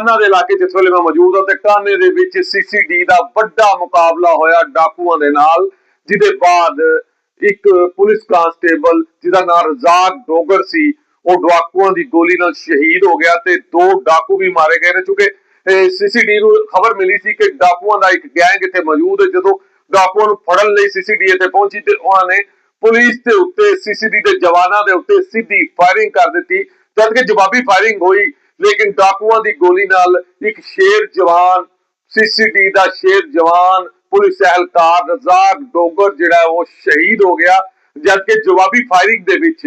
ਦੇ ਇਲਾਕੇ ਜਿਸ ਵੇਲੇ ਮੈਂ ਮੌਜੂਦ ਹਾਂ ਤੇ ਕਾਨੇ ਦੇ ਵਿੱਚ ਸੀਸੀਡੀ ਦਾ ਵੱਡਾ ਮੁਕਾਬਲਾ ਹੋਇਆ ਡਾਕੂਆਂ ਦੇ ਨਾਲ, ਜਿਹਦੇ ਬਾਅਦ ਇੱਕ ਪੁਲਿਸ ਕਾਂਸਟੇਬਲ ਜਿਹਦਾ ਨਾਮ ਰਜ਼ਾਕ ਡੋਗਰ ਸੀ ਉਹ ਡਾਕੂਆਂ ਦੀ ਗੋਲੀ ਨਾਲ ਸ਼ਹੀਦ ਹੋ ਗਿਆ ਤੇ 2 ਡਾਕੂ ਵੀ ਮਾਰੇ ਗਏ ਨੇ। ਚੁੱਕੇ ਸੀਸੀਡੀ ਨੂੰ ਖਬਰ ਮਿਲੀ ਸੀ ਕਿ ਡਾਕੂਆਂ ਦਾ ਇੱਕ ਗੈਂਗ ਇੱਥੇ ਮੌਜੂਦ ਹੈ। ਜਦੋਂ ਡਾਕੂਆਂ ਨੂੰ ਫੜਨ ਲਈ ਸੀਸੀਡੀ ਇੱਥੇ ਪਹੁੰਚੀ ਤੇ ਉਹਨਾਂ ਨੇ ਪੁਲਿਸ ਦੇ ਉੱਤੇ ਸੀਸੀਡੀ ਦੇ ਜਵਾਨਾਂ ਦੇ ਉੱਤੇ ਸਿੱਧੀ ਫਾਇਰਿੰਗ ਕਰ ਦਿੱਤੀ, ਜਦਕਿ ਜਵਾਬੀ ਫਾਇਰਿੰਗ ਹੋਈ ਲੇਕਿਨ ਡਾਕੂਆਂ ਦੀ ਗੋਲੀ ਨਾਲ ਇੱਕ ਸ਼ੇਰ ਜਵਾਨ, ਸੀਸੀਡੀ ਦਾ ਸ਼ੇਰ ਜਵਾਨ ਪੁਲਿਸ ਅਹਿਲਕਾਰ ਰਜ਼ਾਕ ਡੋਗਰ ਜਿਹੜਾ ਉਹ ਸ਼ਹੀਦ ਹੋ ਗਿਆ, ਜਦਕਿ ਜਵਾਬੀ ਫਾਇਰਿੰਗ ਦੇ ਵਿੱਚ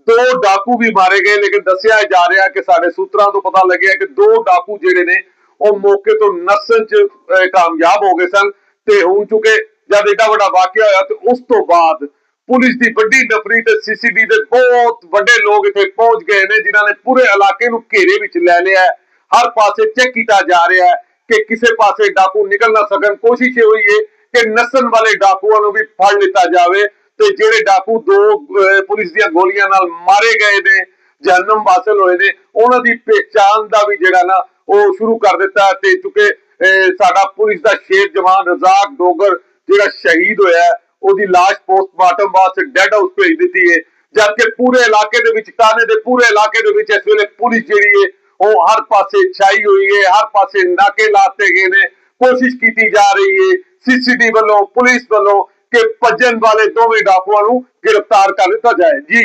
2 ਡਾਕੂ ਵੀ ਮਾਰੇ ਗਏ। ਲੇਕਿਨ ਦੱਸਿਆ ਜਾ ਰਿਹਾ ਕਿ ਸਾਡੇ ਸੂਤਰਾਂ ਤੋਂ ਪਤਾ ਲੱਗਿਆ ਕਿ 2 ਡਾਕੂ ਜਿਹੜੇ ਨੇ ਉਹ ਮੌਕੇ ਤੋਂ ਨੱਸਣ ਚ ਕਾਮਯਾਬ ਹੋ ਗਏ ਸਨ ਤੇ ਹੁਣ ਚੁੱਕੇ ਜਦ ਏਡਾ ਵੱਡਾ ਵਾਕਿਆ ਹੋਇਆ ਤੇ ਉਸ ਤੋਂ ਬਾਅਦ ਪੁਲਿਸ ਦੀ ਵੱਡੀ ਨਫਰੀ ਤੇ ਸੀਸੀਡੀ ਦੇ ਬਹੁਤ ਵੱਡੇ ਲੋਕ ਇੱਥੇ ਪਹੁੰਚ ਗਏ ਨੇ, ਜਿਨ੍ਹਾਂ ਨੇ ਪੂਰੇ ਇਲਾਕੇ ਨੂੰ ਘੇਰੇ ਵਿੱਚ ਲੈ ਲਿਆ। ਹਰ ਪਾਸੇ ਚੈੱਕ ਕੀਤਾ ਜਾ ਰਿਹਾ ਹੈ ਕਿ ਕਿਸੇ ਪਾਸੇ ਡਾਕੂ ਨਿਕਲ ਨਾ ਸਕਣ। ਕੋਸ਼ਿਸ਼ ਹੋਈ ਹੈ ਕਿ ਨੱਸਣ ਵਾਲੇ ਡਾਕੂਆਂ ਨੂੰ ਵੀ ਫੜ ਲਿੱਤਾ ਜਾਵੇ ਤੇ ਜਿਹੜੇ ਡਾਕੂ 2 ਪੁਲਿਸ ਦੀਆਂ ਗੋਲੀਆਂ ਨਾਲ ਮਾਰੇ ਗਏ ਨੇ, ਜਹਨਮ ਵਾਸਲ ਹੋਏ ਨੇ, ਉਹਨਾਂ ਦੀ ਪਹਿਚਾਣ ਦਾ ਵੀ ਜਿਹੜਾ ਨਾ ਉਹ ਸ਼ੁਰੂ ਕਰ ਦਿੱਤਾ ਤੇ ਚੁੱਕੇ ਸਾਡਾ ਪੁਲਿਸ ਦਾ ਸ਼ੇਰ ਜਵਾਨ ਰਜ਼ਾਕ ਡੋਗਰ ਜਿਹੜਾ ਸ਼ਹੀਦ ਹੋਇਆ ਉਹਦੀ ਲਾਸ਼ ਪੋਸਟਮਾਰਟਮ ਵਾਸਤੇ ਡੈਡ ਹਾਊਸ ਭੇਜ ਦਿੱਤੀ ਹੈ, ਜਦਕਿ ਪੂਰੇ ਇਲਾਕੇ ਦੇ ਵਿੱਚ ਕਾਨੇ ਦੇ ਪੂਰੇ ਇਲਾਕੇ ਦੇ ਵਿੱਚ ਇਸ ਵੇਲੇ ਪੁਲਿਸ ਜਿਹੜੀ ਹੈ ਉਹ ਹਰ ਪਾਸੇ ਛਾਈ ਹੋਈ ਹੈ, ਹਰ ਪਾਸੇ ਨਾਕੇ ਲਾਤੇ ਗਏ ਨੇ। ਕੋਸ਼ਿਸ਼ ਕੀਤੀ ਜਾ ਰਹੀ ਹੈ ਸੀਸੀਟੀ ਵੱਲੋਂ, ਪੁਲਿਸ ਵੱਲੋਂ ਕਿ ਭੱਜਣ ਵਾਲੇ ਦੋਵੇਂ ਡਾਕੂਆਂ ਨੂੰ गिरफ्तार कर लिया जाए। जी।